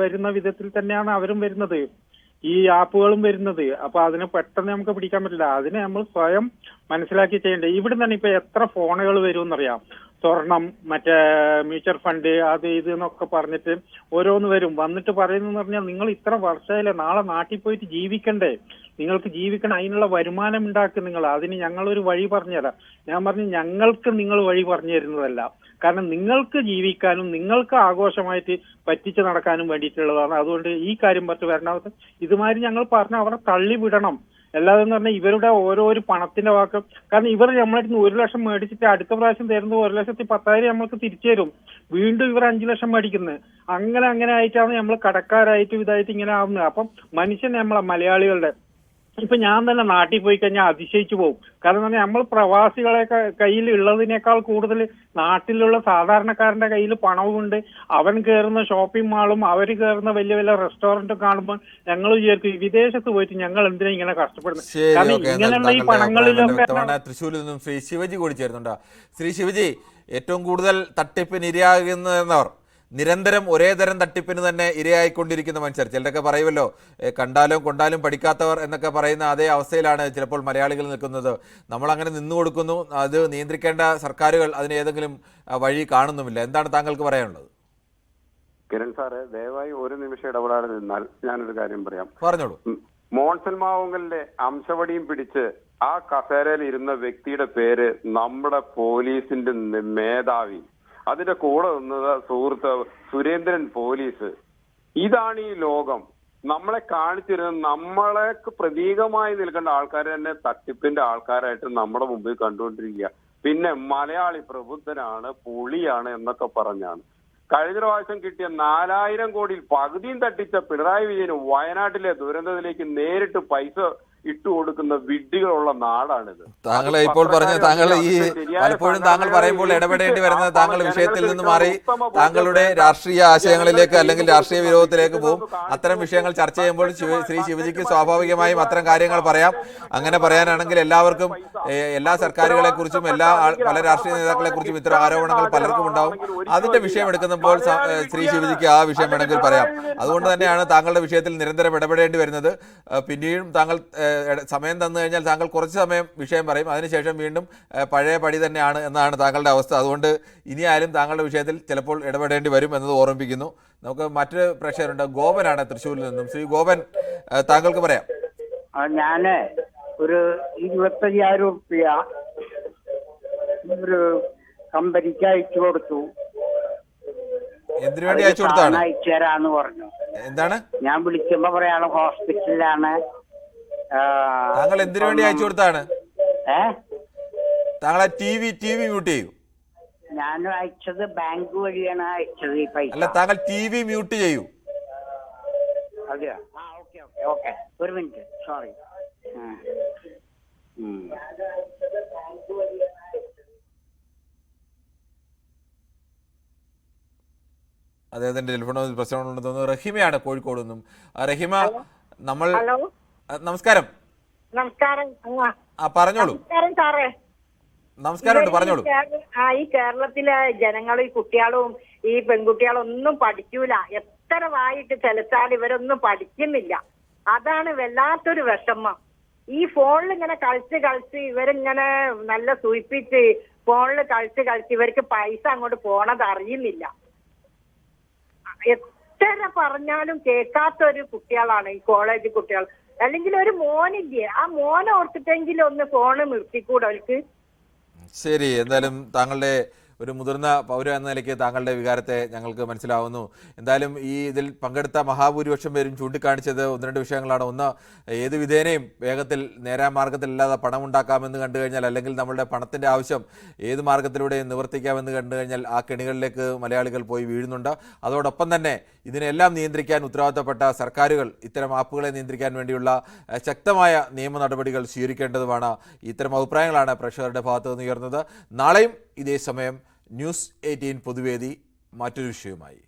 വരുന്ന വിധത്തിൽ തന്നെയാണ് അവരും വരുന്നത്, ഈ ആപ്പുകളും വരുന്നത്. അപ്പൊ അതിനെ പെട്ടെന്ന് നമുക്ക് പിടിക്കാൻ പറ്റില്ല. അതിനെ നമ്മൾ സ്വയം മനസ്സിലാക്കി ചെയ്യേണ്ടത്. ഇവിടെ തന്നെ ഇപ്പൊ എത്ര ഫോണുകൾ വരുമെന്നറിയാം. സ്വർണം, മറ്റേ മ്യൂച്വൽ ഫണ്ട്, അത് ഇത് എന്നൊക്കെ പറഞ്ഞിട്ട് ഓരോന്ന് വരും. വന്നിട്ട് പറയുന്നതെന്ന് പറഞ്ഞാൽ നിങ്ങൾ ഇത്ര വർഷമായില്ലേ, നാളെ നാട്ടിൽ പോയിട്ട് ജീവിക്കണ്ടേ, നിങ്ങൾക്ക് ജീവിക്കണം, അതിനുള്ള വരുമാനം ഉണ്ടാക്കും നിങ്ങൾ, അതിന് ഞങ്ങളൊരു വഴി പറഞ്ഞുതരാം. ഞാൻ പറഞ്ഞു ഞങ്ങൾക്ക് നിങ്ങൾ വഴി പറഞ്ഞു തരുന്നതല്ല, കാരണം നിങ്ങൾക്ക് ജീവിക്കാനും നിങ്ങൾക്ക് ആഘോഷമായിട്ട് പറ്റിച്ച് നടക്കാനും വേണ്ടിയിട്ടുള്ളതാണ്. അതുകൊണ്ട് ഈ കാര്യം പറ്റി വരണാവത്ത് ഇതുമാതിരി ഞങ്ങൾ പറഞ്ഞ അവരെ തള്ളിവിടണം. അല്ലാതെന്ന് പറഞ്ഞാൽ ഇവരുടെ ഓരോ പണത്തിന്റെ വാക്ക്, കാരണം ഇവർ നമ്മളടുത്ത് 1 ലക്ഷം മേടിച്ചിട്ട് അടുത്ത പ്രാവശ്യം തരുന്നത് 1,10,000 നമ്മൾക്ക് തിരിച്ചു തരും. വീണ്ടും ഇവർ 5 ലക്ഷം മേടിക്കുന്നത്. അങ്ങനെ ആയിട്ടാണ് നമ്മൾ കടക്കാരായിട്ട് ഇതായിട്ട് ഇങ്ങനെ ആവുന്നത്. അപ്പം മനുഷ്യൻ നമ്മളെ മലയാളികളുടെ ഇപ്പൊ ഞാൻ തന്നെ നാട്ടിൽ പോയി കഴിഞ്ഞാൽ അതിശയിച്ചു പോകും. കാരണം നമ്മൾ പ്രവാസികളെ കയ്യിൽ ഉള്ളതിനേക്കാൾ കൂടുതൽ നാട്ടിലുള്ള സാധാരണക്കാരന്റെ കയ്യിൽ പണവുമുണ്ട്. അവൻ കയറുന്ന ഷോപ്പിംഗ് മാളും അവർ കയറുന്ന വലിയ വലിയ റെസ്റ്റോറന്റും കാണുമ്പോൾ ഞങ്ങൾ വിചാരിക്കും വിദേശത്ത് പോയിട്ട് ഞങ്ങൾ എന്തിനാ ഇങ്ങനെ കഷ്ടപ്പെടുന്നത്. കാരണം ഇങ്ങനെയുള്ള ഈ പണങ്ങളിലൊക്കെ. തൃശ്ശൂരിൽ നിന്നും ശ്രീ ശിവജി കൂടി ചേരുന്നുണ്ട്. ശ്രീ ശിവജി, ഏറ്റവും കൂടുതൽ തട്ടിപ്പിന് ഇരയാകുന്നവർ നിരന്തരം ഒരേ തരം തട്ടിപ്പിന് തന്നെ ഇരയായിക്കൊണ്ടിരിക്കുന്ന മനുഷ്യർ. ചിലരൊക്കെ പറയുമല്ലോ, കണ്ടാലും കൊണ്ടാലും പഠിക്കാത്തവർ എന്നൊക്കെ പറയുന്ന അതേ അവസ്ഥയിലാണ് ചിലപ്പോൾ മലയാളികൾ നിൽക്കുന്നത്. നമ്മളങ്ങനെ നിന്നു കൊടുക്കുന്നു. അത് നിയന്ത്രിക്കേണ്ട സർക്കാരുകൾ അതിന് ഏതെങ്കിലും വഴി കാണുന്നുമില്ല. എന്താണ് താങ്കൾക്ക് പറയാനുള്ളത്? കിരൺ സാറ്, ദയവായി ഒരു നിമിഷം ഇടപെടാതെ നിന്നാൽ ഞാനൊരു കാര്യം പറയാം. പറഞ്ഞോളൂ. മോൺസൺ മാവുങ്കലിന്റെ അംശവടിയും പിടിച്ച് ആ കസേരയിൽ ഇരുന്ന വ്യക്തിയുടെ പേര് നമ്മുടെ പോലീസിന്റെ മേധാവി, അതിന്റെ കൂടെ നിന്നത് സുഹൃത്ത് സുരേന്ദ്രൻ പോലീസ്. ഇതാണ് ഈ ലോകം. നമ്മളെ കാണിച്ചിരുന്നത് നമ്മളെ പ്രതീകമായി നിൽക്കേണ്ട ആൾക്കാർ തന്നെ തട്ടിപ്പിന്റെ ആൾക്കാരായിട്ട് നമ്മുടെ മുമ്പിൽ കണ്ടുകൊണ്ടിരിക്കുക. പിന്നെ മലയാളി പ്രബുദ്ധനാണ്, പുളിയാണ് എന്നൊക്കെ പറഞ്ഞാണ്. കഴിഞ്ഞ പ്രാവശ്യം കിട്ടിയ 4,000 കോടിയിൽ പകുതിയും തട്ടിച്ച പിണറായി വിജയന് വയനാട്ടിലെ ദുരന്തത്തിലേക്ക് നേരിട്ട് പൈസ ഇട്ടുകൊടുക്കുന്ന വിഡ്ഢികളുള്ള നാടാണിത്. താങ്കൾ ഇപ്പോൾ പറഞ്ഞ താങ്കൾ ഈ പലപ്പോഴും താങ്കൾ പറയുമ്പോൾ ഇടപെടേണ്ടി വരുന്നത് താങ്കൾ വിഷയത്തിൽ നിന്ന് മാറി താങ്കളുടെ രാഷ്ട്രീയ ആശയങ്ങളിലേക്ക് അല്ലെങ്കിൽ രാഷ്ട്രീയ വിരോധത്തിലേക്ക് പോകും. അത്തരം വിഷയങ്ങൾ ചർച്ച ചെയ്യുമ്പോൾ ശ്രീ ശിവജിക്ക് സ്വാഭാവികമായും അത്തരം കാര്യങ്ങൾ പറയാം. അങ്ങനെ പറയാനാണെങ്കിൽ എല്ലാവർക്കും എല്ലാ സർക്കാരുകളെ കുറിച്ചും പല രാഷ്ട്രീയ നേതാക്കളെ കുറിച്ചും ഇത്തരം ആരോപണങ്ങൾ പലർക്കും ഉണ്ടാവും. അതിന്റെ വിഷയം എടുക്കുമ്പോൾ ശ്രീ ശിവജിക്ക് ആ വിഷയം വേണമെങ്കിൽ പറയാം. അതുകൊണ്ട് തന്നെയാണ് താങ്കളുടെ വിഷയത്തിൽ നിരന്തരം ഇടപെടേണ്ടി വരുന്നത്. പിന്നീടും താങ്കൾ സമയം തന്നു കഴിഞ്ഞാൽ താങ്കൾ കുറച്ച് സമയം വിഷയം പറയും, അതിനുശേഷം വീണ്ടും പഴയ പടി തന്നെയാണ് എന്നാണ് താങ്കളുടെ അവസ്ഥ. അതുകൊണ്ട് ഇനിയായാലും താങ്കളുടെ വിഷയത്തിൽ ചിലപ്പോൾ ഇടപെടേണ്ടി വരും എന്നത് ഓർമ്മിപ്പിക്കുന്നു. നമുക്ക് മറ്റൊരു പ്രേക്ഷകരുണ്ട്. ഗോപനാണ് തൃശ്ശൂരിൽ നിന്നും. ശ്രീ ഗോപൻ, താങ്കൾക്ക് പറയാം. ഞാന് ഒരു 25,000 റുപ്യ ഒരു കമ്പനിക്ക് അയച്ചു കൊടുത്തു. എന്തിനു വേണ്ടി അയച്ചു കൊടുത്താണ്? അയച്ചു തരാന്ന് പറഞ്ഞു. എന്താണ്? ഞാൻ വിളിക്കുമ്പോ പറയാള് ഹോസ്പിറ്റലിലാണ്. താങ്കൾ എന്തിനു വേണ്ടി അയച്ചു കൊടുത്താണ്? താങ്കളെ ടി വി മ്യൂട്ട് ചെയ്യൂ. ഞാൻ അയച്ചത് ബാങ്ക് വഴിയാണ് അയച്ചത് ഈ പൈസ. അല്ല, താങ്കൾ ടി വി മ്യൂട്ട് ചെയ്യൂ. അതെയോ? ഓക്കെ ഓക്കെ ഓക്കെ, ഒരു മിനിറ്റ്, സോറി. അദ്ദേഹത്തിന്റെ ടെലിഫോണിൽ പ്രശ്നമുണ്ടെന്ന് തോന്നുന്നു. റഹീമയാണ് കോഴിക്കോട് നിന്നും. റഹീമ, നമ്മൾ നമസ്കാരം. നമസ്കാരം. പറഞ്ഞോളൂ. സാറേ, നമസ്കാരം, പറഞ്ഞോളൂ. ഈ കേരളത്തിലെ ജനങ്ങൾ, ഈ കുട്ടികളും ഈ പെൺകുട്ടികളും ഒന്നും പഠിക്കൂല. എത്ര വായിട്ട് ചെലുത്താൽ ഇവരൊന്നും പഠിക്കുന്നില്ല. അതാണ് വല്ലാത്തൊരു വിഷമം. ഈ ഫോണിൽ ഇങ്ങനെ കളിച്ച് ഇവരിങ്ങനെ നല്ല സൂയിപ്പിച്ച് ഫോണിൽ കളിച്ച് ഇവർക്ക് പൈസ അങ്ങോട്ട് പോണത് അറിയുന്നില്ല. എത്ര പറഞ്ഞാലും കേൾക്കാത്ത ഒരു കുട്ടികളാണ് ഈ കോളേജ് കുട്ടികൾ. അല്ലെങ്കിൽ ഒരു മോനില്ലേ, ആ മോനെ ഓർത്തിട്ടെങ്കിലും ഒന്ന് ഫോണ് നിർത്തിക്കൂടെ അവർക്ക്? ശരി, എന്തായാലും താങ്കളുടെ ഒരു മുതിർന്ന പൗര എന്ന നിലയ്ക്ക് താങ്കളുടെ വികാരത്തെ ഞങ്ങൾക്ക് മനസ്സിലാവുന്നു. എന്തായാലും ഈ ഇതിൽ പങ്കെടുത്ത മഹാഭൂരിപക്ഷം പേരും ചൂണ്ടിക്കാണിച്ചത് ഒന്ന് രണ്ട് വിഷയങ്ങളാണ്. ഒന്ന്, ഏത് വിധേനയും വേഗത്തിൽ നേരാ മാർഗത്തിലല്ലാതെ പണമുണ്ടാക്കാമെന്ന് കണ്ടു കഴിഞ്ഞാൽ, അല്ലെങ്കിൽ നമ്മളുടെ പണത്തിൻ്റെ ആവശ്യം ഏത് മാർഗത്തിലൂടെയും നിവർത്തിക്കാമെന്ന് കണ്ടു കഴിഞ്ഞാൽ ആ കെണികളിലേക്ക് മലയാളികൾ പോയി വീഴുന്നുണ്ട്. അതോടൊപ്പം തന്നെ ഇതിനെല്ലാം നിയന്ത്രിക്കാൻ ഉത്തരവാദിത്തപ്പെട്ട സർക്കാരുകൾ ഇത്തരം ആപ്പുകളെ നിയന്ത്രിക്കാൻ വേണ്ടിയുള്ള ശക്തമായ നിയമ നടപടികൾ സ്വീകരിക്കേണ്ടതുമാണ്. ഇത്തരം അഭിപ്രായങ്ങളാണ് പ്രേക്ഷകരുടെ ഭാഗത്തു നിന്ന് ഉയർന്നത്. നാളെയും ഇതേ സമയം ന്യൂസ് 18 പൊതുവേദി മറ്റൊരു വിഷയവുമായി.